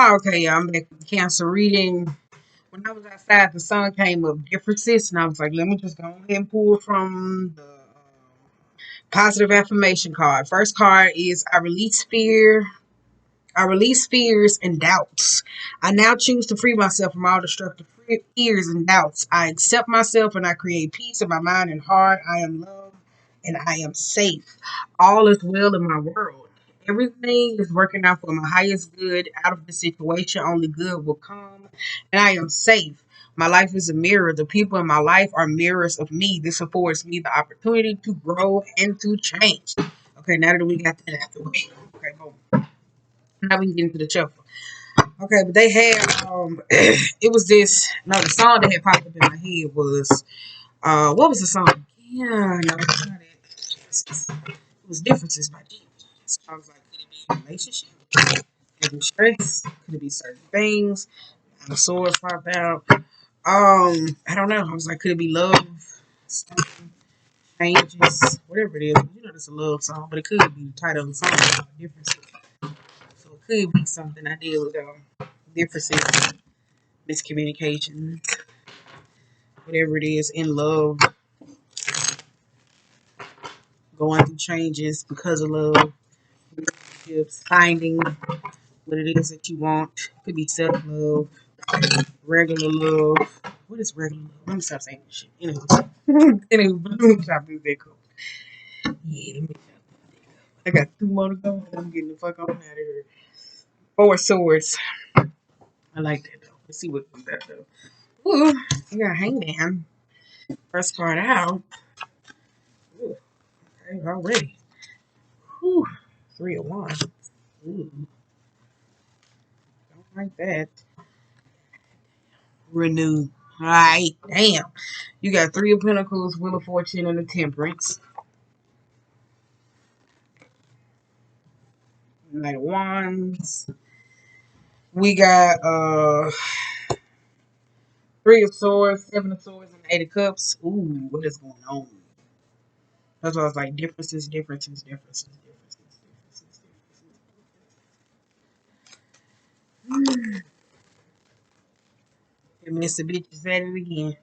Okay, yeah, I'm back with Cancer reading. When I was outside, the sun came up differences, and I was like, let me just go ahead and pull from the positive affirmation card. First card is I release fear. I release fears and doubts. I now choose to free myself from all destructive fears and doubts. I accept myself and I create peace in my mind and heart. I am loved and I am safe. All is well in my world. Everything is working out for my highest good. Out of the situation, only good will come. And I am safe. My life is a mirror. The people in my life are mirrors of me. This affords me the opportunity to grow and to change. Okay, now that we got that out the way. Okay, boom. Now we can get into the shuffle. Okay, but they had it was this no the song that had popped up in my head was what was the song? Yeah, no, it's not it. It was differences by G. So I was like, could it be a relationship? Could it be stress? Could it be certain things? And the swords popped out. I don't know. I was like, could it be love? Something, changes, whatever it is. You know, it's a love song, but it could be the title of the song. Differences. So it could be something I deal with differences, miscommunication, whatever it is, in love, going through changes because of love, relationships, finding what it is that you want. It could be self love, regular love. What is regular love? Let me stop saying this shit. Anyway, let me stop doing that. Cool. Yeah, let me stop. I got two more to go, and I'm getting the fuck on out of here. Four swords. I like that though. Let's see what comes out though. Ooh, you got hangman. First card out. Ooh, okay, already. Whew. Three of wands. Ooh, don't like that. Renew. Alright, damn. You got three of pentacles, wheel of fortune, and the temperance. Knight of wands. We got three of swords, seven of swords, and eight of cups. Ooh, what is going on? That's why I was like differences. And Mr. Bitch said it again.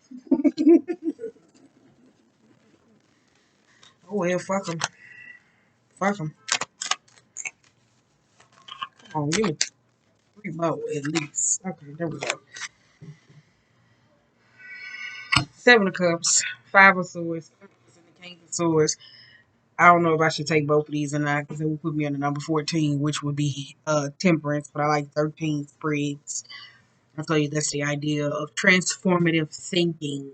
Oh well, fuck him. Fuck him. Come on, give me three more at least. Okay, there we go. Seven of cups, five of swords, and the king of swords. I don't know if I should take both of these or not because it would put me on the number 14, which would be temperance, but I like 13 spreads. I'll tell you that's the idea of transformative thinking,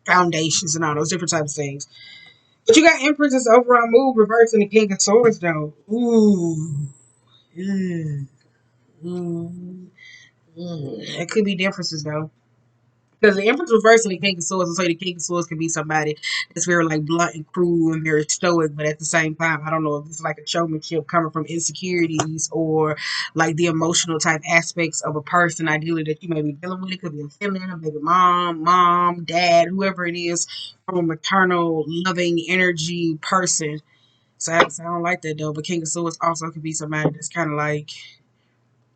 foundations, and all those different types of things. But you got Empress's overall move reversing the King of Swords, though. Ooh. Mm. Mm. It could be differences, though. Because the Empress reversing the King of Swords, and so the King of Swords can be somebody that's very like blunt and cruel and very stoic, but at the same time, I don't know if it's like a showmanship coming from insecurities or like the emotional type aspects of a person ideally that you may be dealing with. It could be a feminine, a baby mom, dad, whoever it is, from a maternal, loving energy person. So I don't like that though. But King of Swords also could be somebody that's kind of like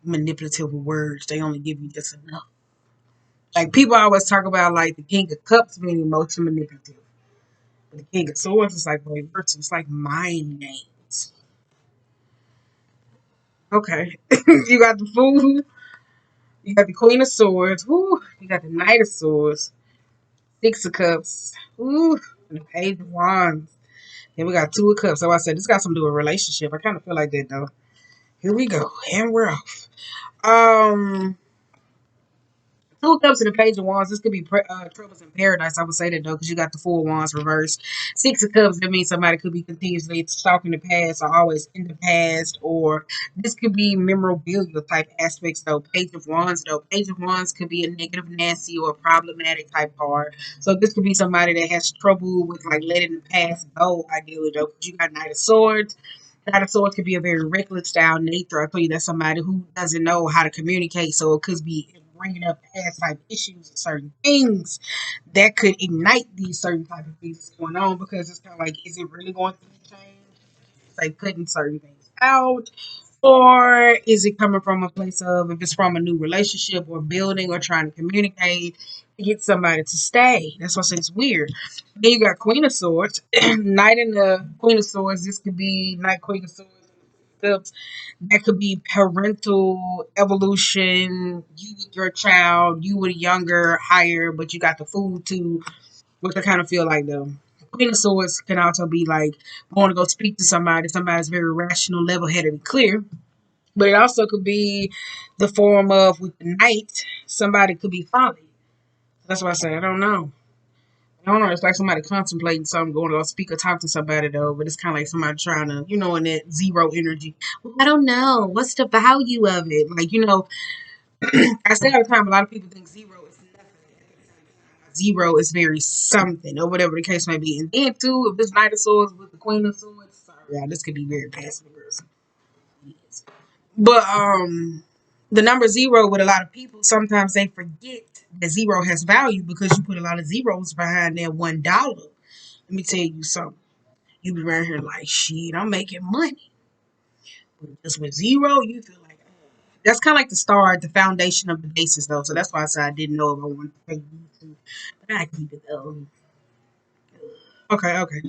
manipulative with words. They only give you just enough. Like people always talk about like the King of Cups being emotionally manipulative. But the King of Swords is like reverse. It's like mind games. Okay. You got the Fool. You got the Queen of Swords. Woo. You got the Knight of Swords. Six of Cups. Woo. And the Page of Wands. Then we got Two of Cups. So I said this got something to do with a relationship. I kind of feel like that though. Here we go. And we're off. Um Two of Cups and the Page of Wands. This could be troubles in paradise. I would say that though, because you got the Four of Wands reversed. Six of Cups. That means somebody could be continuously stalking the past, or always in the past, or this could be memorabilia type aspects though. Page of Wands though. Page of Wands could be a negative, nasty, or problematic type card. So this could be somebody that has trouble with like letting the past go. Ideally though, because you got Knight of Swords. Knight of Swords could be a very reckless style nature. I tell you, that's somebody who doesn't know how to communicate. So it could be bringing up past type issues and certain things that could ignite these certain type of things that's going on because it's kind of like, is it really going to be changed? It's like putting certain things out. Or is it coming from a place of if it's from a new relationship or building or trying to communicate to get somebody to stay? That's why I say it's weird. Then you got Queen of Swords, Knight in the Queen of Swords. This could be Knight Queen of Swords. Cups. That could be parental evolution. You with your child, you with a younger, higher, but you got the food too. Which I kind of feel like though. Queen of Swords can also be like want to go speak to somebody. Somebody's very rational, level-headed, and clear. But it also could be the form of with the knight, somebody could be folly. That's why I say I don't know. I don't know. It's like somebody contemplating something, going to go speak or talk to somebody though. But it's kind of like somebody trying to, in that zero energy. Well, I don't know. What's the value of it? Like, I say all the time, a lot of people think zero is nothing. Zero is very something, or whatever the case may be. And then too, if this Knight of Swords with the Queen of Swords, sorry, yeah, this could be very passive aggressive. But the number zero with a lot of people, sometimes they forget that zero has value because you put a lot of zeros behind that $1. Let me tell you something. You be around here like shit, I'm making money. But just with zero, you feel like that's kind of like the start, the foundation of the basis though. So that's why I said I didn't know if I wanted to take YouTube. But I keep it though. Okay, okay.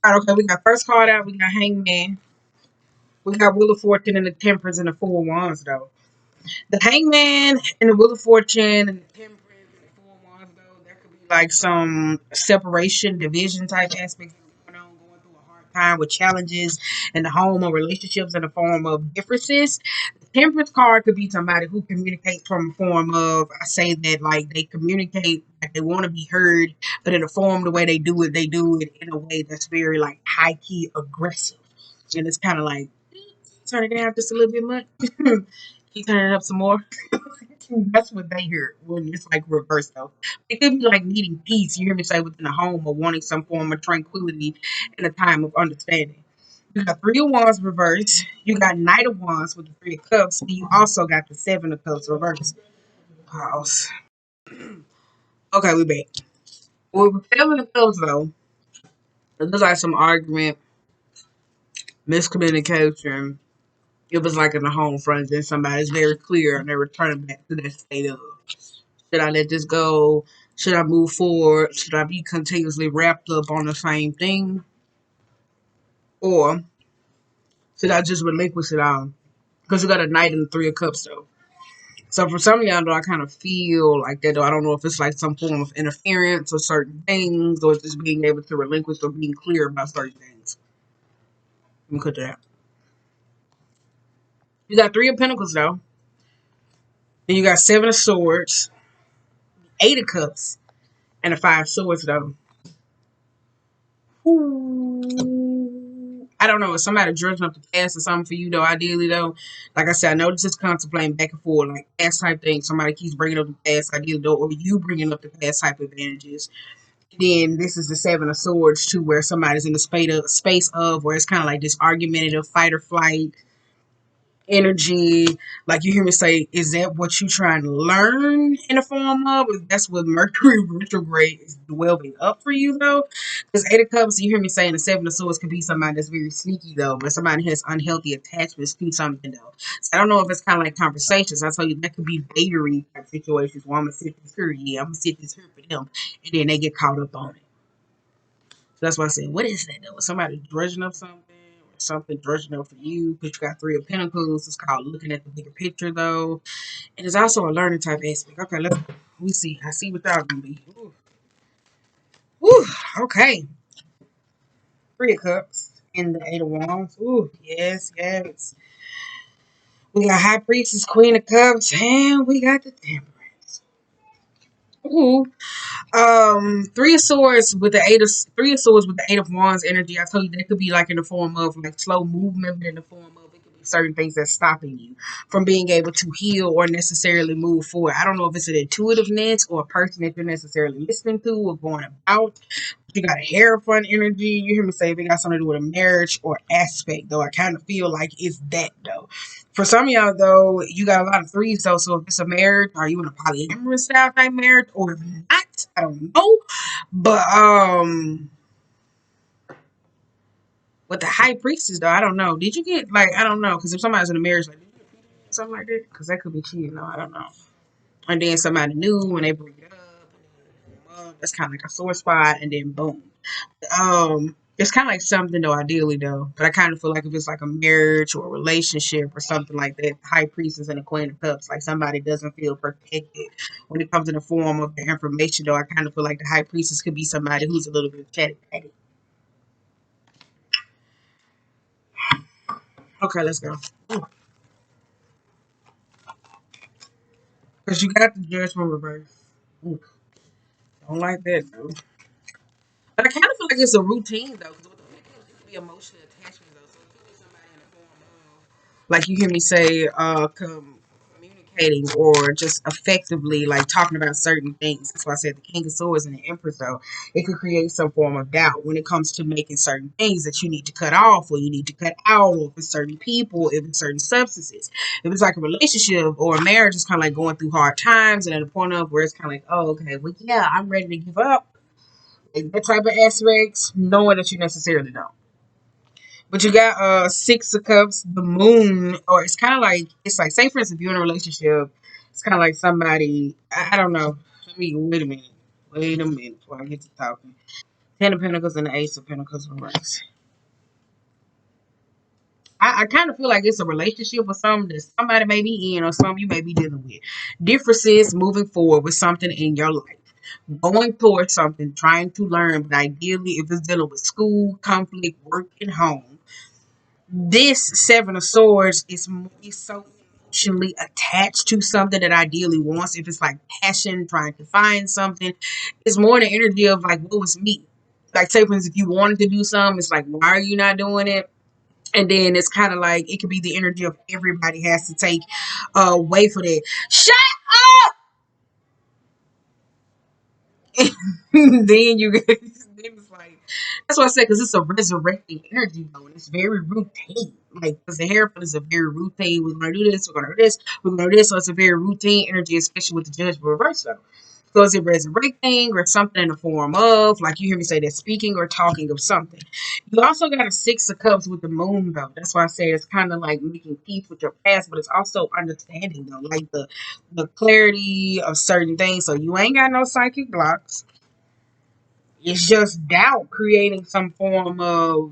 All right, okay, we got first card out, we got Hangman. We got Wheel of Fortune and the Temperance and the Four of Wands though. The Hangman and the Wheel of Fortune and the Temperance and the Four of Wands, though, there could be like some separation, division type aspects going on, going through a hard time with challenges in the home or relationships in the form of differences. The Temperance card could be somebody who communicates from a form of, I say that like they communicate like they want to be heard, but in a form, the way they do it in a way that's very like high key aggressive. And it's kind of like, turn it down just a little bit much. Keep turning it up some more. That's what they hear when it's like reverse though. It could be like needing peace, you hear me say, within the home or wanting some form of tranquility in a time of understanding. You got Three of Wands reverse. You got Knight of Wands with the Three of Cups. And you also got the Seven of Cups reverse. Pause. Okay, we back. Well, with Seven of Cups though, there's like some argument, miscommunication. It was like in the home front, and somebody's very clear and they're returning back to that state of should I let this go? Should I move forward? Should I be continuously wrapped up on the same thing? Or should I just relinquish it all? Because you got a Knight and the Three of Cups though. So for some of y'all though, I kind of feel like that though. I don't know if it's like some form of interference or certain things, or just being able to relinquish or being clear about certain things. Let me cut that. You got Three of Pentacles though. Then you got Seven of Swords, Eight of Cups, and the Five of Swords though. Ooh. I don't know. If somebody dredging up the past or something for you, though, ideally, though, like I said, I know this is contemplating back and forth, like past type thing. Somebody keeps bringing up the past, ideally, though, or you bringing up the past type advantages. Then this is the Seven of Swords, too, where somebody's in the space of where it's kind of like this argumentative fight or flight energy. Like you hear me say, is that what you trying to learn in the form of? If that's what Mercury retrograde is dwelling up for you though. Because Eight of Cups, you hear me saying the Seven of Swords could be somebody that's very sneaky though, but somebody has unhealthy attachments to something though. So I don't know if it's kind of like conversations. I tell you that could be bakery type situations where I'm gonna sit this here, yeah, I'm gonna sit this here for them, and then they get caught up on it. So that's why I said, what is that though? Is somebody drudging up something or something drudging up for you? Because you got Three of Pentacles. It's called looking at the bigger picture though. And it's also a learning type aspect. Okay, we see. I see what y'all gonna be. Ooh. Ooh, okay. Three of Cups and the Eight of Wands. Ooh, yes, yes. We got High Priestess, Queen of Cups, and we got the Temperance. Ooh, Three of Swords with the Three of Swords with the Eight of Wands energy. I told you that could be like in the form of like slow movement, but in the form of it could be certain things that's stopping you from being able to heal or necessarily move forward. I don't know if it's an intuitiveness or a person that you're necessarily listening to or going about. You got a Hierophant energy. You hear me say if it got something to do with a marriage or aspect, though. I kind of feel like it's that though. For some of y'all though, you got a lot of threes though. So if it's a marriage, are you in a polyamorous style type marriage or not? I don't know. But With the high priestess though, I don't know. Did you get like I don't know because if somebody's in a marriage like did you get something like that because that could be cheating. No, I don't know. And then somebody new when they bring it up, that's kind of like a sore spot, and then boom. It's kind of like something though, ideally though. But I kind of feel like if it's like a marriage or a relationship or something like that, high priestess and the queen of cups, like somebody doesn't feel protected when it comes in the form of the information though. I kind of feel like the high priestess could be somebody who's a little bit chatty patty. Okay, let's go. Because you got the judgment reverse. Ooh, don't like that though. But I kind of feel like it's a routine though, because with the victims, it could be emotional attachment though. So it could be somebody in the form of, like you hear me say, communicating or just effectively like talking about certain things. That's why I said the King of Swords and the Empress though. It could create some form of doubt when it comes to making certain things that you need to cut off or you need to cut out, or if it's certain people, if it's certain substances. If it's like a relationship or a marriage, it's kind of like going through hard times and at a point of where it's kind of like, oh, okay, well, yeah, I'm ready to give up that type of aspects, knowing that you necessarily don't. But you got Six of Cups, the moon, or it's like say for instance if you're in a relationship, it's kinda like somebody I don't know. Let me wait a minute. Wait a minute before I get to talking. Ten of Pentacles and the Ace of Pentacles reverse. I kind of feel like it's a relationship with something that somebody may be in or something you may be dealing with. Differences moving forward with something in your life. Going towards something, trying to learn, but ideally, if it's dealing with school, conflict, work, and home, this Seven of Swords is so emotionally attached to something that ideally wants. If it's like passion, trying to find something, it's more the energy of like, what was me? Like, say, for instance, if you wanted to do something, it's like, why are you not doing it? And then it's kind of like it could be the energy of everybody has to take way for that. Shut then you guys, then it's like that's what I said because it's a resurrecting energy though, and it's very routine. Like because the Hierophant is a very routine. We're gonna do this. We're gonna do this. We're gonna do this. So it's a very routine energy, especially with the Judgment reverse though. So is it resurrecting or something in the form of like you hear me say that speaking or talking of something. You also got a Six of Cups with the moon though. That's why I say it's kind of like making peace with your past, but it's also understanding though, like the clarity of certain things. So you ain't got no psychic blocks. It's just doubt creating some form of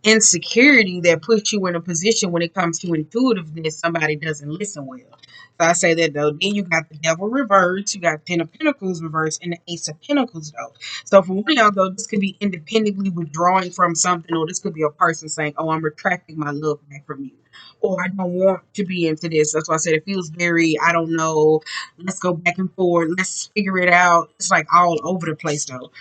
insecurity that puts you in a position when it comes to intuitiveness, somebody doesn't listen well. So I say that though. Then you got the devil reverse, you got Ten of Pentacles reverse, and the Ace of Pentacles though. So for one of y'all though, this could be independently withdrawing from something, or this could be a person saying, oh, I'm retracting my love back from you. Or I don't want to be into this. That's why I said it feels very, I don't know, let's go back and forth, let's figure it out. It's like all over the place though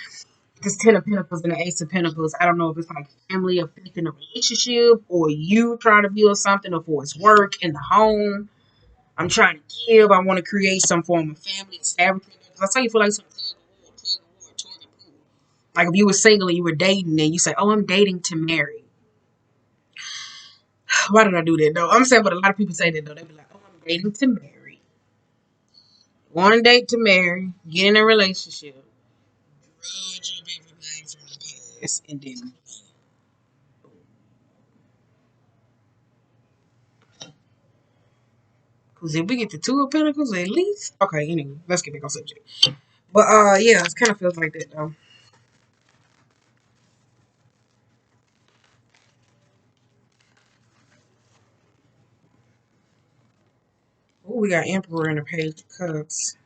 this Ten of Pentacles and the Ace of Pentacles, I don't know if it's like family affecting a relationship or you trying to build something or for it's work in the home. I'm trying to give. I want to create some form of family establishment. Because I tell you, feel like some tug of war, tug of war. Like if you were single and you were dating and you say, oh, I'm dating to marry. Why did I do that though? I'm saying, but a lot of people say that though. They be like, oh, I'm dating to marry. One date to marry, get in a relationship, grudge of everything from the past, and then because if we get the Two of Pentacles at least. Okay, anyway, let's get back on subject. But yeah, it kind of feels like that though. Oh, we got Emperor and the Page of Cups.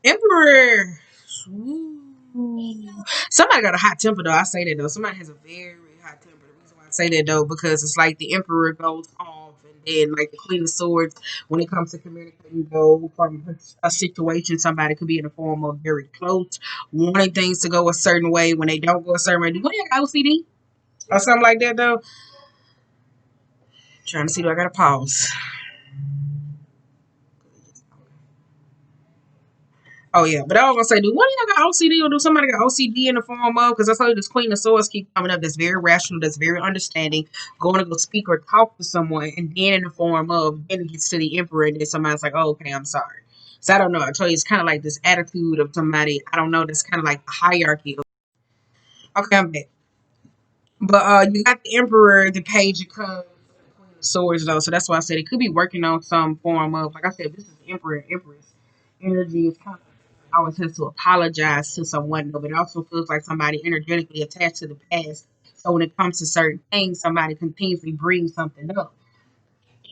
Emperor. Ooh. Somebody got a hot temper though. I say that though. Somebody has a very hot temper. The reason why I say that though because it's like the Emperor goes off, and then like the Queen of Swords when it comes to communicating go from a situation. Somebody could be in the form of very close, wanting things to go a certain way. When they don't go a certain way, do you have OCD or something like that though? Trying to see, do I got to pause? Oh yeah, but I was gonna say, do one of y'all got OCD or do somebody got OCD in the form of? Because I saw this Queen of Swords keep coming up. That's very rational. That's very understanding. Going to go speak or talk to someone, and then in the form of, then it gets to the Emperor, and then somebody's like, "Oh, okay, I'm sorry." So I don't know. I told you it's kind of like this attitude of somebody. I don't know. That's kind of like the hierarchy. Okay, I'm back. But you got the Emperor, the Page of Cups, Queen of Swords though. So that's why I said it could be working on some form of, like I said, this is Emperor and Empress energy. It's kind of always has to apologize to someone, though, but it also feels like somebody energetically attached to the past. So when it comes to certain things, somebody continuously brings something up.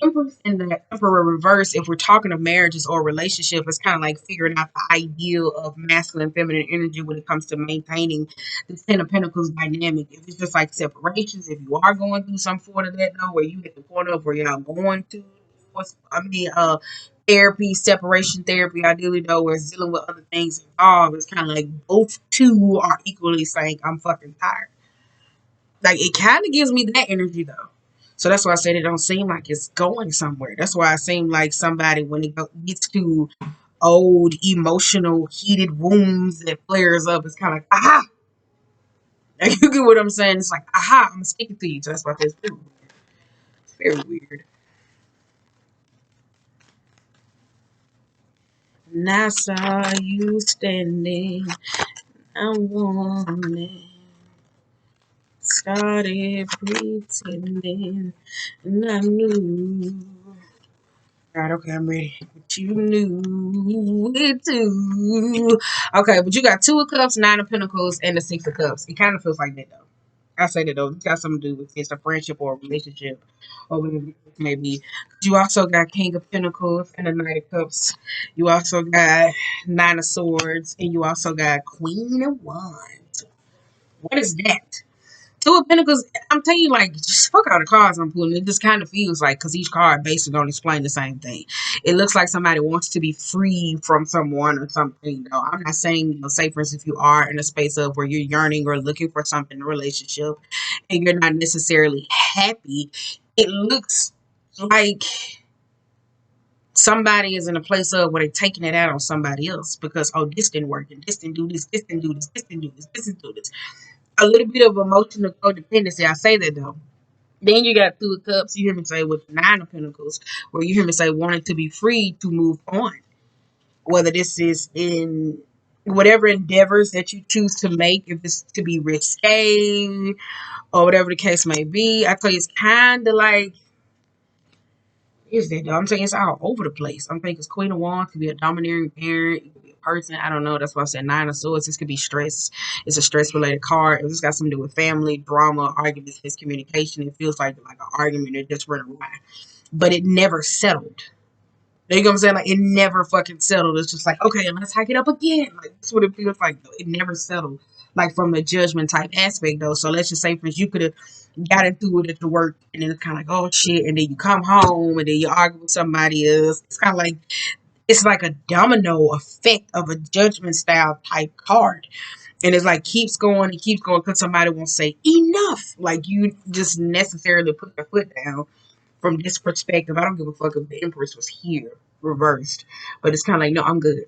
Empress and the Emperor reverse, if we're talking of marriages or relationship, it's kind of like figuring out the ideal of masculine feminine energy when it comes to maintaining the Ten of Pentacles dynamic. If it's just like separations, if you are going through some sort of that though, where you hit the point of where y'all going to therapy, separation therapy, ideally though, where it's dealing with other things involved, it's kind of like both two are equally saying, I'm fucking tired. Like it kind of gives me that energy though. So that's why I said it don't seem like it's going somewhere. That's why it seemed like somebody when it gets to old emotional heated wounds that flares up, it's kind of like aha. Like you get what I'm saying? It's like aha, I'm sticking to you. So that's why it's very weird. It's very weird. And I saw you standing. I wanted, started pretending, and I knew. Right, okay, I'm ready. But you knew it too. Okay, but you got Two of Cups, Nine of Pentacles, and the Six of Cups. It kind of feels like that though. I say that though. It's got something to do with it's a friendship or a relationship or whatever it may be. You also got King of Pentacles and the Knight of Cups. You also got Nine of Swords, and you also got Queen of Wands. What is that? Two of Pentacles, I'm telling you, like, just fuck out the cards I'm pulling. It just kind of feels like, because each card basically don't explain the same thing. It looks like somebody wants to be free from someone or something, though. I'm not saying, say, for instance, if you are in a space of where you're yearning or looking for something in a relationship and you're not necessarily happy, it looks like somebody is in a place of where they're taking it out on somebody else because, oh, this didn't work, and this didn't do this didn't do this didn't do this didn't do this. A little bit of emotional codependency. I say that though. Then you got Two of Cups. You hear me say with Nine of Pentacles, where you hear me say wanting to be free to move on. Whether this is in whatever endeavors that you choose to make, if it's to be risque or whatever the case may be. I tell you, it's kind of like, is that though? I'm saying it's all over the place. I'm thinking it's Queen of Wands could be a domineering parent, it could be a person. I don't know. That's why I said Nine of Swords. This could be stress. It's a stress related card. If it's got something to do with family, drama, arguments, miscommunication, it feels like an argument that just ran awry. But it never settled. You know what I'm saying? Like it never fucking settled. It's just like, okay, let's hike it up again. Like that's what it feels like though. It never settled. Like from the judgment type aspect though. So let's just say for instance, you could have got into it at the work and then it's kinda like, oh shit, and then you come home and then you argue with somebody else. It's kinda like it's like a domino effect of a judgment style type card. And it's like keeps going because somebody won't say enough. Like you just necessarily put your foot down from this perspective. I don't give a fuck if the Empress was here reversed. But it's kind of like, no, I'm good.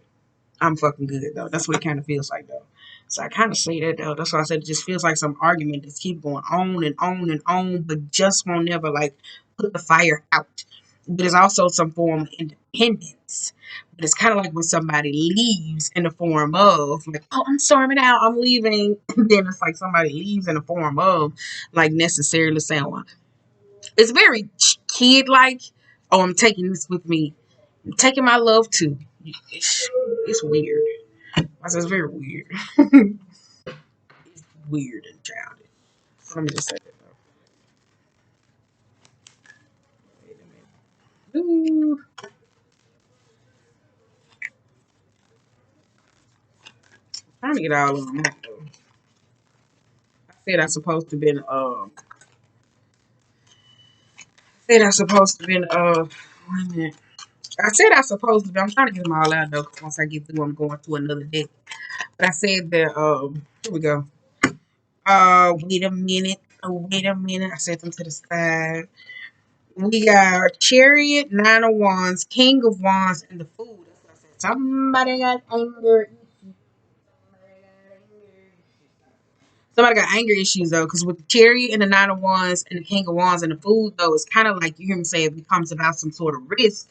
I'm fucking good though. That's what it kind of feels like though. So I kind of say that though. That's why I said it just feels like some argument just keep going on and on and on, but just won't never like put the fire out. But it's also some form of independence. But it's kind of like when somebody leaves in the form of like, oh, I'm storming out, I'm leaving. Then it's like somebody leaves in the form of like necessarily saying, well, it's very kid like. Oh, I'm taking this with me. I'm taking my love too. It's weird. I said it's very weird. It's weird and childish. So let me just say that though. Wait a minute. Ooh, trying to get all of them out though. I said I supposed to been said I supposed to been wait a minute. I said I supposed to be. I'm trying to get them all out though. 'Cause once I get through, I'm going to another deck. But I said that here we go. Wait a minute. Oh, wait a minute. I set them to the side. We got Chariot, Nine of Wands, King of Wands, and the Fool. That's what I said. Somebody got anger. Somebody got anger issues though, because with the Chariot and the Nine of Wands and the King of Wands and the Fool though, it's kind of like you hear me say it becomes about some sort of risk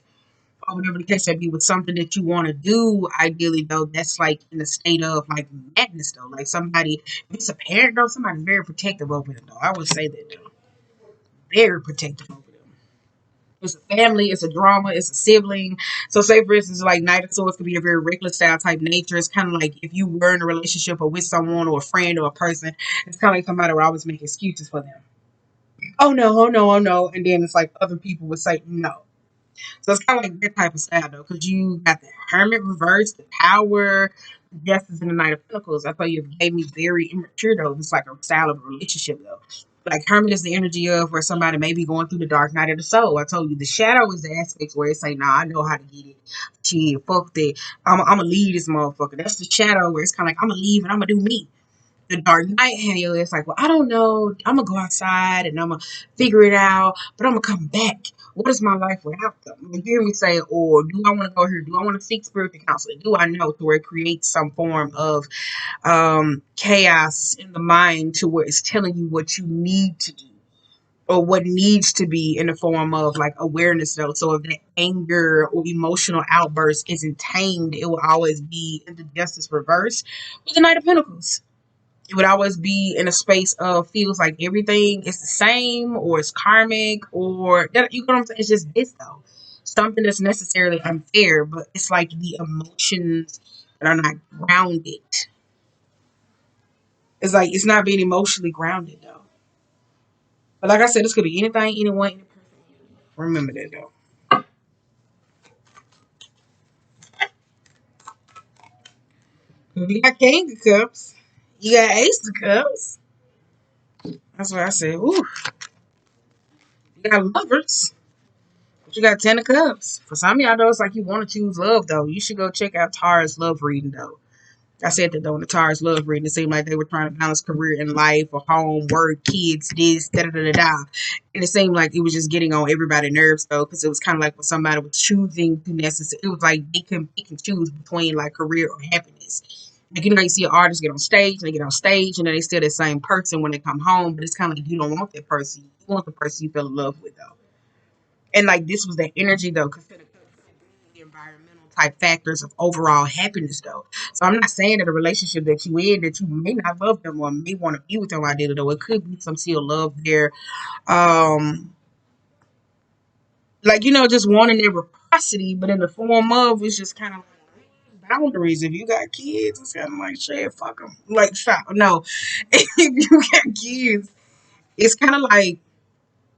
or whatever the case may be, with something that you want to do, ideally though, that's like in a state of like madness though. Like somebody, if it's a parent though, somebody's very protective over them though. I would say that though. Very protective over them. It's a family, it's a drama, it's a sibling. So say for instance, like Knight of Swords could be a very reckless style type nature. It's kind of like if you were in a relationship or with someone or a friend or a person, it's kind of like somebody would always make excuses for them. Oh no, oh no, oh no. And then it's like other people would say no. So it's kind of like that type of style though, because you got the Hermit reverse, the Tower, the Justice, and the Knight of Pentacles. I thought you gave me very immature though. It's like a style of a relationship though. Like Hermit is the energy of where somebody may be going through the dark night of the soul. I told you the Shadow is the aspects where it's like, nah, I know how to get it. Shit, fuck that. I'm gonna leave this motherfucker. That's the Shadow where it's kind of like I'm gonna leave and I'm gonna do me. The Dark Knight hell, it's like, well, I don't know. I'm gonna go outside and I'm gonna figure it out, but I'm gonna come back. What is my life without them? You hear me say, or do I want to go here? Do I want to seek spiritual counseling? Do I know to where it creates some form of chaos in the mind to where it's telling you what you need to do or what needs to be in the form of like awareness though. So if that anger or emotional outburst isn't tamed, it will always be in the justice reverse with the Knight of Pentacles. It would always be in a space of feels like everything is the same or it's karmic or you know what I'm saying? It's just this though. Something that's necessarily unfair, but it's like the emotions that are not grounded. It's like it's not being emotionally grounded though. But like I said, this could be anything, anyone, any person. Remember that though. You got King of Cups. You got Ace of Cups. That's what I said. Ooh. You got lovers. But you got Ten of Cups. For some of y'all, though, it's like you want to choose love, though. You should go check out Tara's love reading, though. I said that, though, in the Tara's love reading. It seemed like they were trying to balance career and life or home, work, kids, this, da da da da da. And it seemed like it was just getting on everybody's nerves, though, because it was kind of like when somebody was choosing to necessarily, it was like they can pick and choose between like career or happiness. Like, you know, you see an artist get on stage, and they get on stage, and then they still the same person when they come home, but it's kind of like you don't want that person. You want the person you fell in love with, though. And like this was the energy though, consider the environmental type factors of overall happiness though. So I'm not saying that a relationship that you in that you may not love them or may want to be with them ideally though. It could be some still love there. Um like, you know, just wanting their reciprocity, but in the form of it's just kind of like boundaries. If you got kids, it's kind of like shit, fuck them. Like stop. No, if you got kids, it's kind of like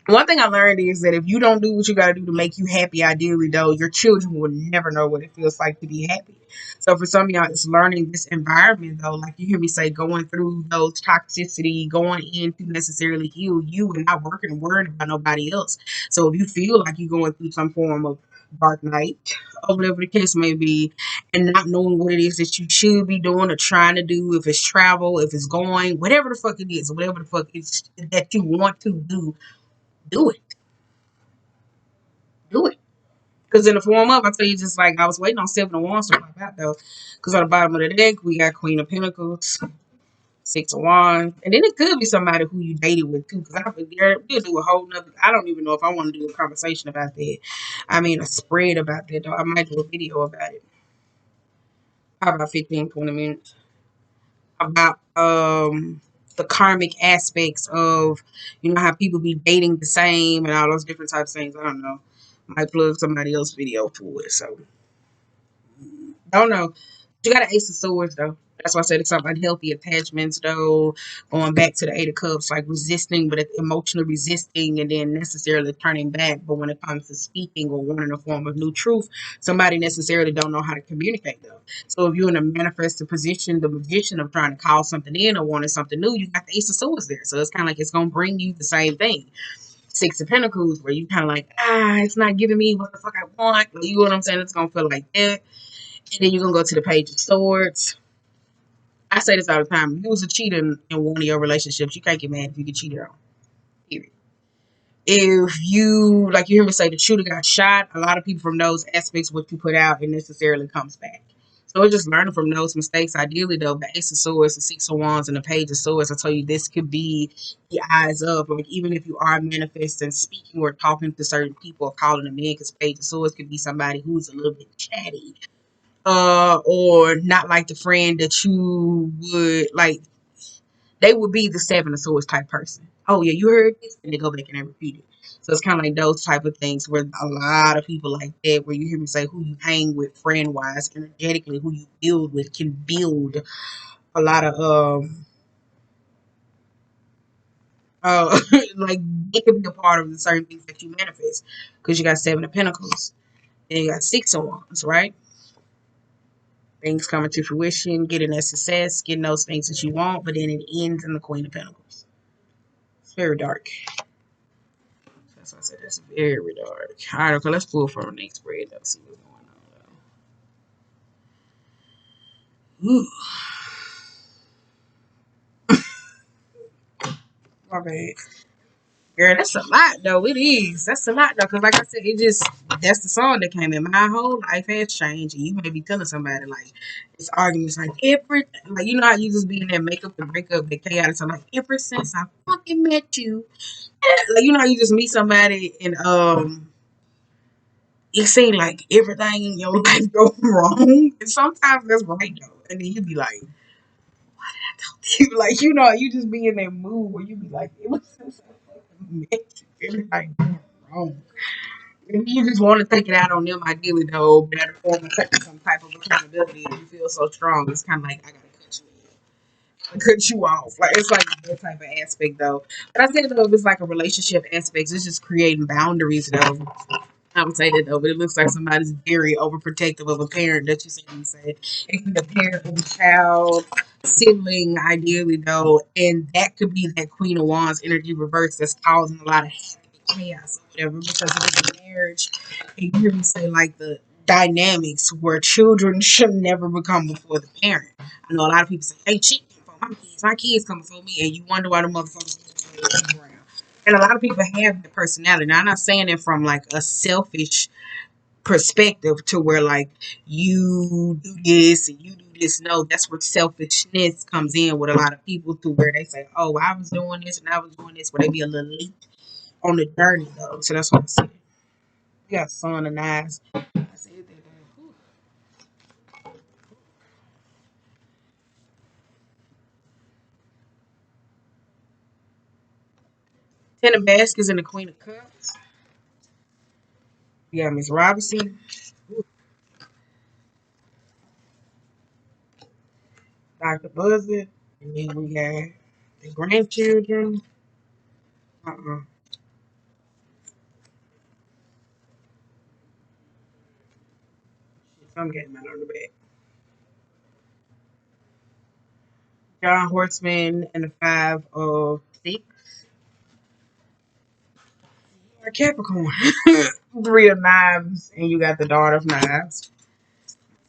one thing I learned is that if you don't do what you got to do to make you happy, ideally, though, your children will never know what it feels like to be happy. So for some of y'all, it's learning this environment, though. Like you hear me say, going through those toxicity, going in to necessarily heal you and not working and worrying about nobody else. So if you feel like you're going through some form of dark night, or whatever the case may be, and not knowing what it is that you should be doing or trying to do, if it's travel, if it's going, whatever the fuck it is, whatever the fuck it's that you want to do it. Do it. Because in the form of, I tell you, just like I was waiting on Seven of Wands to pop out though. Because on the bottom of the deck, we got Queen of Pentacles, Six of Wands, and then it could be somebody who you dated with too. Because we'll do a whole nother. I don't even know if I want to do a conversation about that. I mean, a spread about that though. I might do a video about it. How about 15, 20 minutes about the karmic aspects of you know how people be dating the same and all those different types of things. I don't know. Might plug somebody else's video for it. So I don't know. You got an Ace of Swords though. That's why I said it's something unhealthy attachments though. Going back to the Eight of Cups, like resisting, but emotionally resisting, and then necessarily turning back. But when it comes to speaking or wanting a form of new truth, somebody necessarily don't know how to communicate though. So if you're in a manifested position, the magician of trying to call something in or wanting something new, you got the Ace of Swords there. So it's kind of like it's gonna bring you the same thing. Six of Pentacles, where you kind of like, it's not giving me what the fuck I want. You know what I'm saying? It's gonna feel like that. And then you're gonna go to the Page of Swords. I say this all the time. If you was a cheater in one of your relationships, you can't get mad if you get cheated on. Period. If you, like you hear me say, the shooter got shot, a lot of people from those aspects, what you put out, it necessarily comes back. So we're just learning from those mistakes. Ideally, though, the Ace of Swords, the Six of Wands, and the Page of Swords, I tell you, this could be the eyes of, like, even if you are manifesting, speaking, or talking to certain people, or calling them in, because Page of Swords could be somebody who's a little bit chatty, or not like the friend that you would like. They would be the Seven of Swords type person. Oh yeah, you heard this, and they go back and they repeat it. So it's kind of like those type of things where a lot of people like that, where you hear me say who you hang with friend wise, energetically, who you build with can build a lot of like it can be a part of the certain things that you manifest because you got Seven of Pentacles and you got Six of Wands, right? Things coming to fruition, getting that success, getting those things that you want, but then it ends in the Queen of Pentacles. It's very dark. That's why I said that's very dark. All right, okay, let's pull from the next spread though. See what's going on. Ooh, my bad. Girl, that's a lot though. It is. That's a lot though. Cause like I said, it just that's the song that came in. My whole life has changed. And you may be telling somebody like it's arguments like like you know how you just be in that makeup and breakup, the chaos. So like ever since I fucking met you, like you know how you just meet somebody and it seems like everything in your life go wrong. And sometimes that's right though. And then you be like, you like, you know, you just be in that mood where you be like, it was since I fucking met you, everything going wrong. And you just want to take it out on them, ideally, though, better form of taking some type of accountability. If you feel so strong, it's kind of like, I gotta cut you in, cut you off. Like, it's like that type of aspect, though. But I said, though, if it's like a relationship aspect, it's just creating boundaries, though. I would say that though, but it looks like somebody's very overprotective of a parent that you see me say. It can be a parent of a child, sibling, ideally though, and that could be that Queen of Wands energy reverse that's causing a lot of havoc and chaos or whatever. Because if it's a marriage, and you hear me say like the dynamics where children should never become before the parent. I know a lot of people say, "Hey, cheat for my kids come before me," and you wonder why the motherfuckers around. And a lot of people have the personality. Now, I'm not saying it from like a selfish perspective to where like you do this and you do this. No, that's where selfishness comes in with a lot of people to where they say, "Oh, I was doing this and I was doing this," where they be a little late on the journey though. So that's what I said. You got sun and eyes. I said that. Ten of Baskets and the Queen of Cups. You got Miss Robinson, Dr. Buzzard, and then we got the grandchildren. Uh-uh. Some came out on the back. John Horseman and the Five of Six. A Capricorn. Three of Knives, and you got the Daughter of Knives.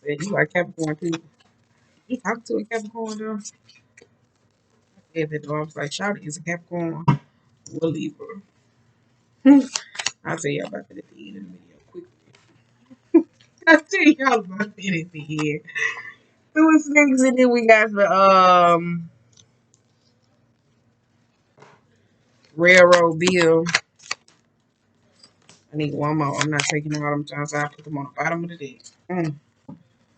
Said you are Capricorn too. You talk to a Capricorn though. I said that though. I was like, Shawty is a Capricorn. We'll leave her. I'll tell y'all about that at the end of the video quickly. I'll tell y'all about that at the end. Two things, and then we got the Railroad Bill. I need one more. I'm not taking all them times. I put them on the bottom of the deck.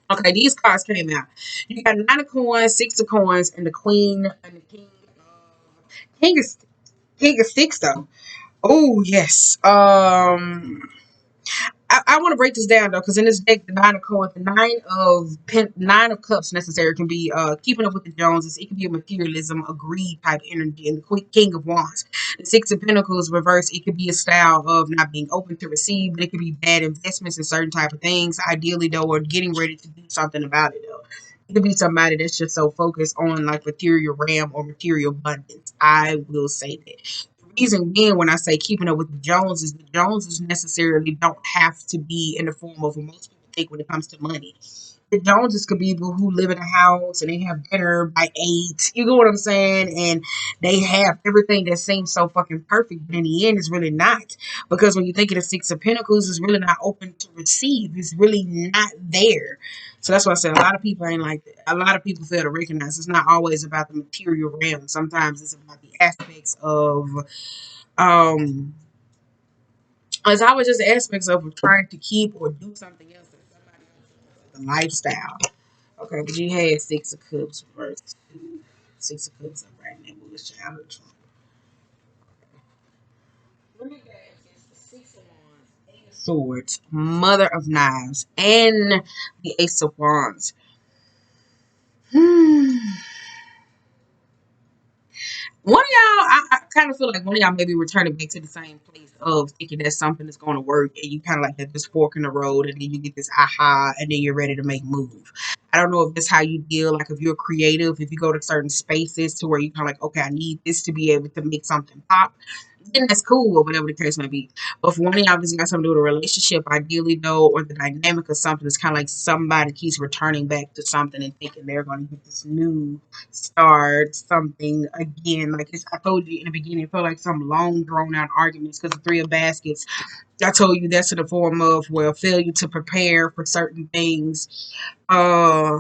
Okay, these cards came out. You got nine of coins, six of coins, and the queen and the king. King is king of six though. Oh yes. I want to break this down though, because in this deck, the nine of coins, the nine of cups necessary can be keeping up with the Joneses. It can be a materialism, a greed type energy, and the king of wands. The six of pentacles reverse. It could be a style of not being open to receive, but it could be bad investments in certain type of things. Ideally though, or getting ready to do something about it though. It could be somebody that's just so focused on like material realm or material abundance. I will say that reason being when I say keeping up with the Joneses necessarily don't have to be in the form of what most people think when it comes to money. The Joneses could be people who live in a house and they have dinner by 8. You know what I'm saying? And they have everything that seems so fucking perfect, but in the end, it's really not. Because when you think of the Six of Pentacles, it's really not open to receive. It's really not there. So that's why I said a lot of people ain't like that. A lot of people fail to recognize it's not always about the material realm. Sometimes it's about the aspects of um it's always just aspects of trying to keep or do something else that somebody else does, like a lifestyle. Okay, but you had Six of Cups versus two. Six of Cups up right now. What's your outlook? What we got is the Six of Wands, Eight of Swords, Mother of Knives, and the Ace of Wands. Hmm. One of y'all, I kind of feel like one of y'all may be returning back to the same place of thinking that something is going to work, and you kind of like that this fork in the road, and then you get this aha, and then you're ready to make move. I don't know if that's how you deal, like if you're creative, if you go to certain spaces to where you kind of like, okay, I need this to be able to make something pop, then that's cool or whatever the case may be. But for one of y'all, this got something to do with a relationship, ideally though, or the dynamic of something, it's kind of like somebody keeps returning back to something and thinking they're going to get this new start something again. Like I told you in the beginning, it felt like some long drawn out arguments because the Three of Baskets. I told you that's in the form of well failure to prepare for certain things. Uh,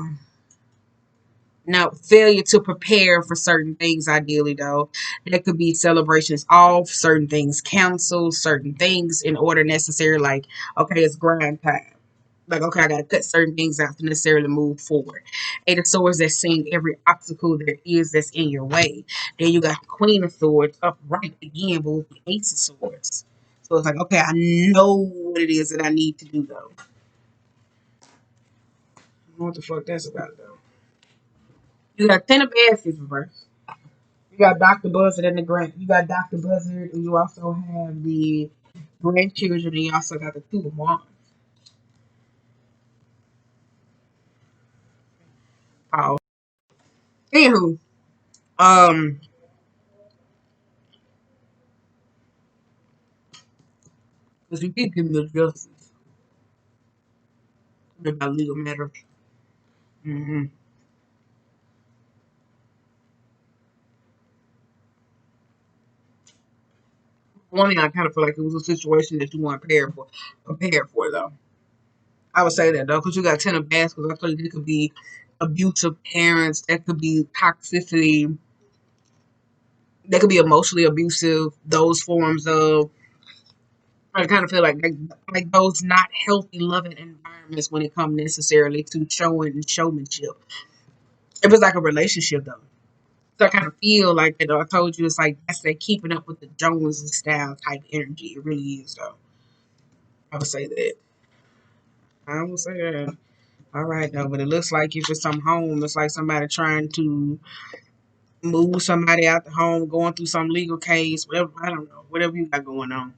Now, failure to prepare for certain things, ideally, though, that could be celebrations off, certain things canceled, certain things in order necessary, like, okay, it's grind time. Like, okay, I got to cut certain things out to necessarily move forward. Eight of Swords that's seeing every obstacle there is that's in your way. Then you got the Queen of Swords upright again, but with the Ace of Swords. So it's like, okay, I know what it is that I need to do, though. I don't know what the fuck that's about, though. You got Ten of Baskets reversed. You got Dr. Buzzard and the Grant. You got Dr. Buzzard, and you also have the grandchildren, and you also got the two of wands. Oh, anywho, um, because you keep giving me justice about legal matters. Mm-hmm. One thing I kind of feel like it was a situation that you weren't prepared for though. I would say that though, because you got Ten of Baskets. I feel like it could be abusive parents. That could be toxicity. That could be emotionally abusive. Those forms of I kind of feel like those not healthy, loving environments when it comes necessarily to showing showmanship. It was like a relationship though. So I kind of feel like that. I told you it's like that's that keeping up with the Joneses style type energy. It really is though. I would say that. I would say that. All right though, but it looks like if it's some home, it's like somebody trying to move somebody out the home, going through some legal case, whatever. I don't know, whatever you got going on.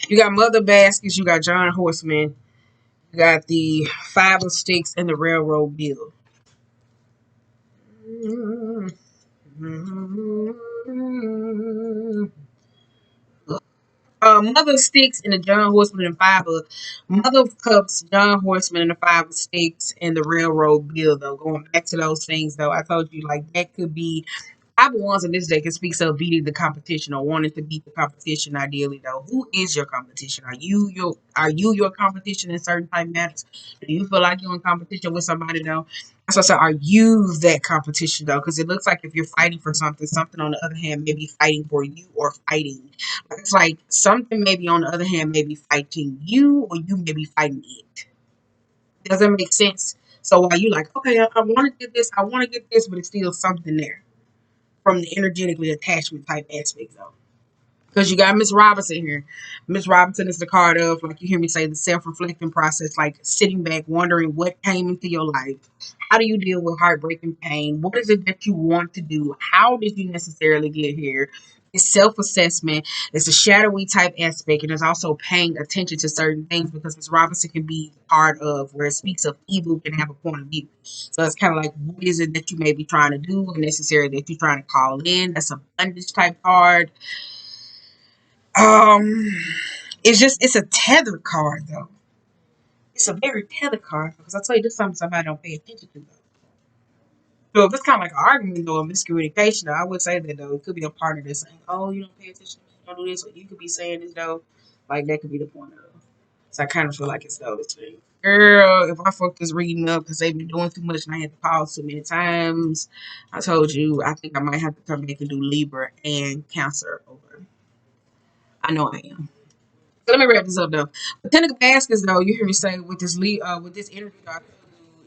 You got Mother Baskets. You got John Horseman. You got the Five of Sticks and the Railroad Bill. Mother of Sticks and the John Horseman and Five of Mother of Cups, John Horseman and the Five of Sticks and the Railroad Bill. Though going back to those things, though, I told you like that could be I've been ones in this deck can speak of beating the competition or wanting to beat the competition ideally though. Who is your competition? Are you your competition in certain type matters? Do you feel like you're in competition with somebody though? So I said, are you that competition though? Because it looks like if you're fighting for something, something on the other hand may be fighting for you or fighting. It's like something maybe on the other hand may be fighting you or you may be fighting it. Does that make sense? So while you like, okay, I want to get this, I want to get this, but it's still something there from the energetically attachment type aspect though. Because you got Miss Robinson here. Miss Robinson is the card of, like you hear me say, the self-reflecting process, like sitting back, wondering what came into your life. How do you deal with heartbreak and pain? What is it that you want to do? How did you necessarily get here? It's self-assessment. It's a shadowy type aspect, and it's also paying attention to certain things because Miss Robinson can be part of where it speaks of evil can have a point of view. So it's kind of like what is it that you may be trying to do and necessarily that you're trying to call in. That's a abundance type card. Um, it's a tethered card though. It's a very tether card because I tell you, this is something somebody don't pay attention to. So if it's kind of like an argument or a miscommunication, though, I would say that though it could be a partner that's saying, "Oh, you don't pay attention, you don't do this," or you could be saying this though. Like that could be the point of. So I kind of feel like it's those things. Girl, if I fuck this reading up because they've been doing too much and I had to pause too many times, I told you I think I might have to come back and do Libra and Cancer over. I know I am. So let me wrap this up though. But Ten of Baskets though, you hear me say with this interview, I told you,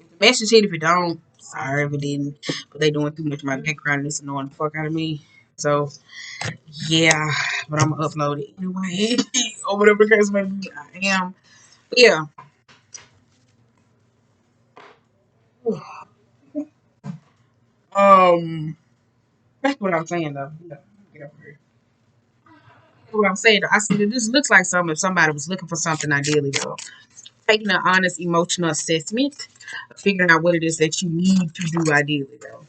if the message hit, if it don't, sorry if it didn't. But they doing too much of my background and it's annoying the fuck out of me. So yeah, but I'm gonna upload it anyway or whatever the case may be. I am. But yeah. That's what I'm saying though. Yeah. Get over here. What I'm saying, though, I see that this looks like something if somebody was looking for something ideally though. Taking an honest emotional assessment, figuring out what it is that you need to do ideally though.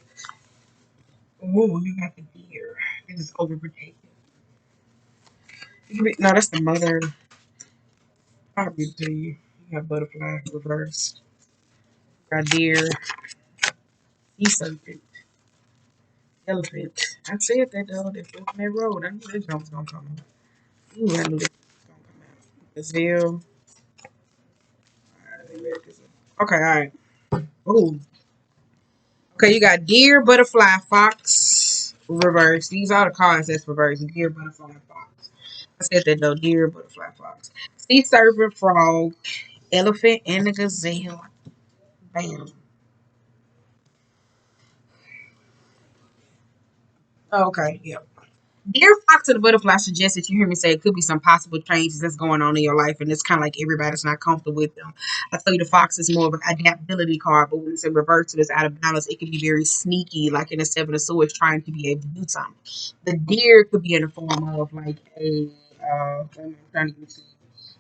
Ooh, you got the deer. This is overprotective. No, that's the mother. I'll read it to you. You got butterfly reversed. Got deer, sea serpent, elephant. I said that though. They're on that road. I knew this one was gonna come out. Ooh, I knew this was gonna come out. Gazelle. Okay, all right. Ooh. Okay, you got deer, butterfly, fox, reverse. These are the cards that's reverse. Deer, butterfly, fox. I said that though. Deer, butterfly, fox. Sea serpent, frog, elephant, and the gazelle. Bam. Okay, yeah. Dear Fox and the Butterfly suggests that you hear me say it could be some possible changes that's going on in your life, and it's kind of like everybody's not comfortable with them. I tell you, the Fox is more of an adaptability card, but when it's in reverse and it's out of balance, it can be very sneaky, like in the Seven of Swords, trying to be able to do something. The Deer could be in the form of like a. I'm trying to get to.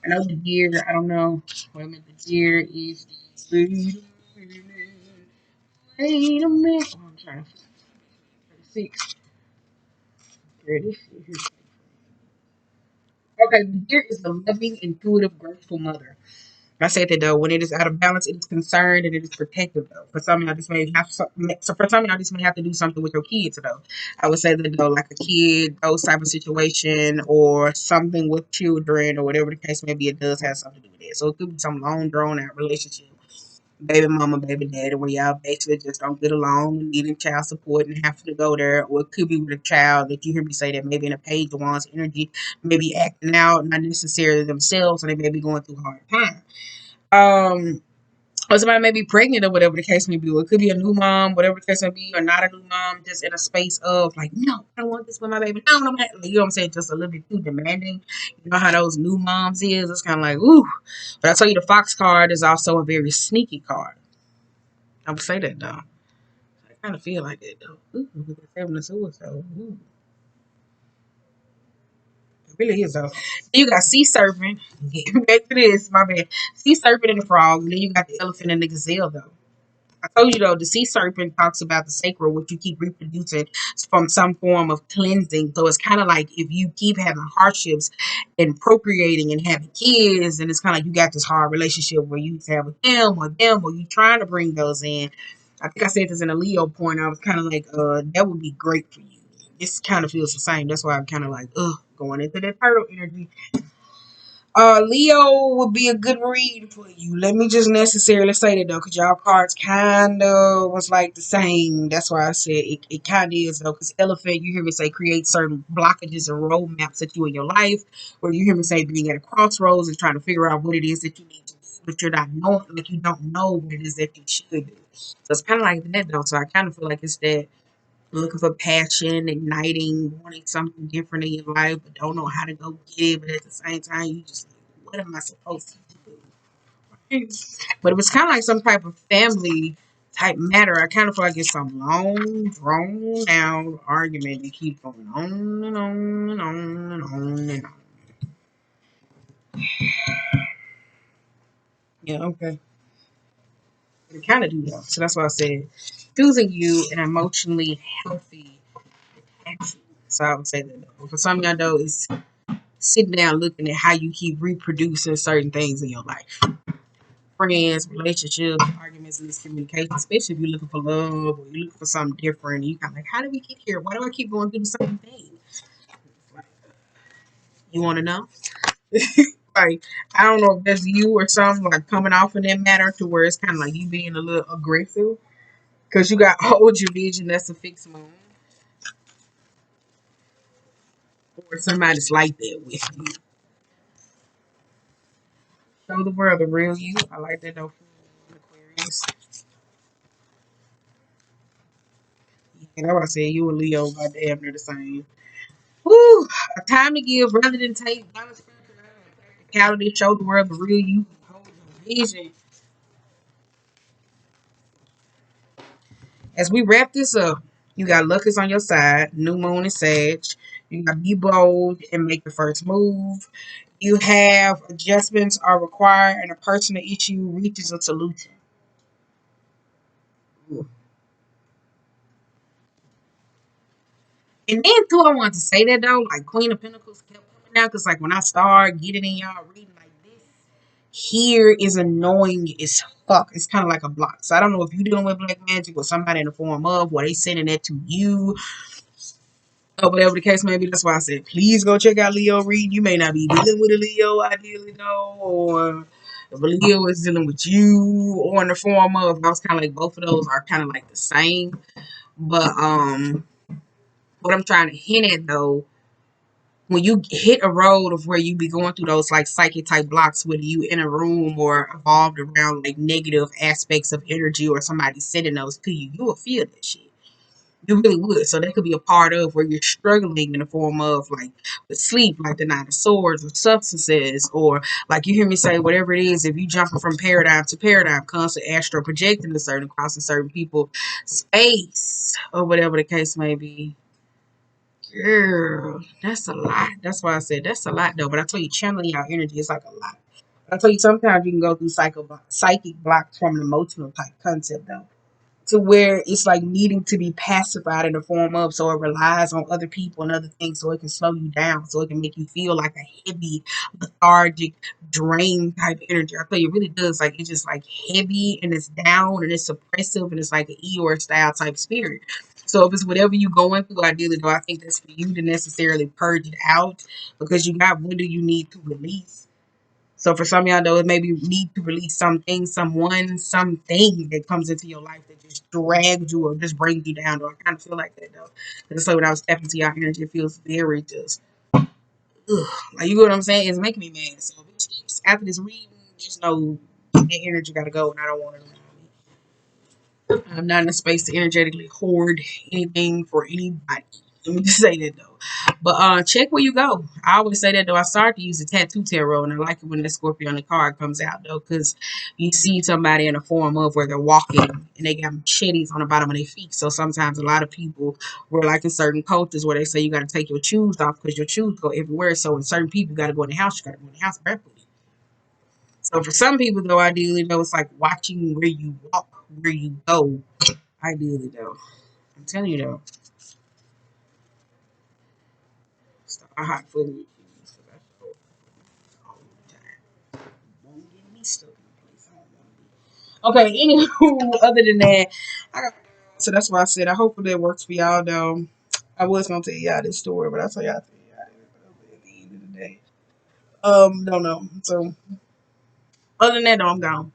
I know the Deer. I don't know. Wait a minute. The Deer is the. Wait a minute. Oh, I'm trying to see. Here it is. Okay, the deer is the loving, intuitive, graceful mother. I said that though, when it is out of balance, it is concerned and it is protective though. For some of y'all, this may have so for some of y'all, this may have to do something with your kids though. I would say that though, like a kid, those type of situation, or something with children, or whatever the case may be, it does have something to do with it. So it could be some long drawn out relationship, baby mama, baby daddy, where y'all basically just don't get along and needing child support and having to go there. Or it could be with a child that you hear me say that maybe in a page of one's energy, maybe acting out, not necessarily themselves, and they may be going through hard times. Um, or somebody may be pregnant or whatever the case may be. Or it could be a new mom, whatever the case may be, or not a new mom, just in a space of like, no, I don't want this for my baby. No, no, like, you know what I'm saying? Just a little bit too demanding. You know how those new moms is? It's kind of like, ooh. But I tell you, the Fox card is also a very sneaky card. I would say that though. I kind of feel like it though. Ooh, with the Seven of Swords though. Ooh, it really is though. Then you got sea serpent. Getting back to this, my bad. Sea serpent and the frog. And then you got the elephant and the gazelle though. I told you though, the sea serpent talks about the sacred, which you keep reproducing from some form of cleansing. So it's kind of like if you keep having hardships and procreating and having kids, and it's kind of like you got this hard relationship where you have with them, or you trying to bring those in. I think I said this in a Leo point. I was kind of like, that would be great for you. This kind of feels the same. That's why I'm kind of like, going into that turtle energy. Leo would be a good read for you. Let me just necessarily say that though, because y'all cards kind of was like the same. That's why I said it kind of is though, because elephant, you hear me say create certain blockages and roadmaps that you in your life, or you hear me say being at a crossroads and trying to figure out what it is that you need to do, but you're not knowing, like you don't know what it is that you should do. So it's kind of like that though. So I kind of feel like it's that looking for passion, igniting, wanting something different in your life, but don't know how to go get it. But at the same time, you just like, what am I supposed to do? But it was kind of like some type of family type matter. I kind of feel like it's some long, drawn out argument that keeps going on and on and on and on and on. Yeah, okay. It kind of do that. So that's why I said choosing you an emotionally healthy action. So I would say that for some of y'all though, it's sitting down looking at how you keep reproducing certain things in your life. friends, relationships, arguments, miscommunication, especially if you're looking for love or you're looking for something different. You kind of like, how did we get here? Why do I keep going through the same thing? Like, you want to know? Like, I don't know if that's you or something like coming off in that matter to where it's kind of like you being a little aggressive because you got hold your vision. That's a fixed moon, or somebody's like that with you. Show the world the real you. I like that though. Aquarius. And that's why I said you and Leo got damn near the same. Woo! A time to give rather than take. Balance practicality. Show the world the real you. Hold your vision. As we wrap this up, you got luck is on your side. New moon is Sag. You got be bold and make the first move. You have adjustments are required, and a personal issue reaches a solution. Ooh. And then too, I want to say that though, like Queen of Pentacles kept coming out because like when I start getting in y'all reading like this, here is annoying as fuck. It's kind of like a block. So I don't know if you're dealing with black magic or somebody in the form of, or they sending that to you or whatever the case may be. That's why I said, please go check out Leo read. You may not be dealing with a Leo ideally though, or if a Leo is dealing with you, or in the form of, I was kind of like both of those are kind of like the same. But what I'm trying to hint at though, when you hit a road of where you be going through those like psychic type blocks, whether you in a room or evolved around like negative aspects of energy or somebody sending those to you, you will feel that shit. You really would. So that could be a part of where you're struggling in the form of like with sleep, like the Nine of Swords, or substances, or like you hear me say, whatever it is, if you jumping from paradigm to paradigm, constantly astral projecting a certain crossing certain people space, or whatever the case may be. Girl, that's a lot. That's why I said that's a lot though. But I tell you, channeling our energy is like a lot. I tell you, sometimes you can go through psychic blocks from an emotional type concept though, to where it's like needing to be pacified in the form of, so it relies on other people and other things so it can slow you down, so it can make you feel like a heavy, lethargic, drained type energy. I tell you, it really does. Like it's just like heavy and it's down and it's suppressive and it's like an Eeyore style type spirit. So if it's whatever you going through, ideally though, I think that's for you to necessarily purge it out because you got what do you need to release. So for some of y'all though, it maybe need to release something, someone, something that comes into your life that just drags you or just brings you down. Or I kind of feel like that though. And so when I was stepping into your energy, it feels very just, ugh. Like you know what I'm saying? It's making me mad. So after this reading, just know that energy got to go, and I don't want it around me. I'm not in a space to energetically hoard anything for anybody. Let me just say that though. But check where you go. I always say that though. I started to use the tattoo tarot, and I like it when the Scorpio on the card comes out though, because you see somebody in a form of where they're walking and they got machetes on the bottom of their feet. So sometimes a lot of people were like in certain cultures where they say you got to take your shoes off because your shoes go everywhere. So in certain people, you got to go in the house. You got to go in the house barefooted. So for some people though, ideally though, it's like watching where you walk, where you go. Ideally though, I'm telling you though, start hot footage all the time. Won't get me stuck in a place I don't want to be. Okay, anywho, other than that, I got so that's why I said I hope that works for y'all though. I was gonna tell y'all this story, but I'll tell y'all this at the end of the day. Don't know. So other than that, though, I'm gone.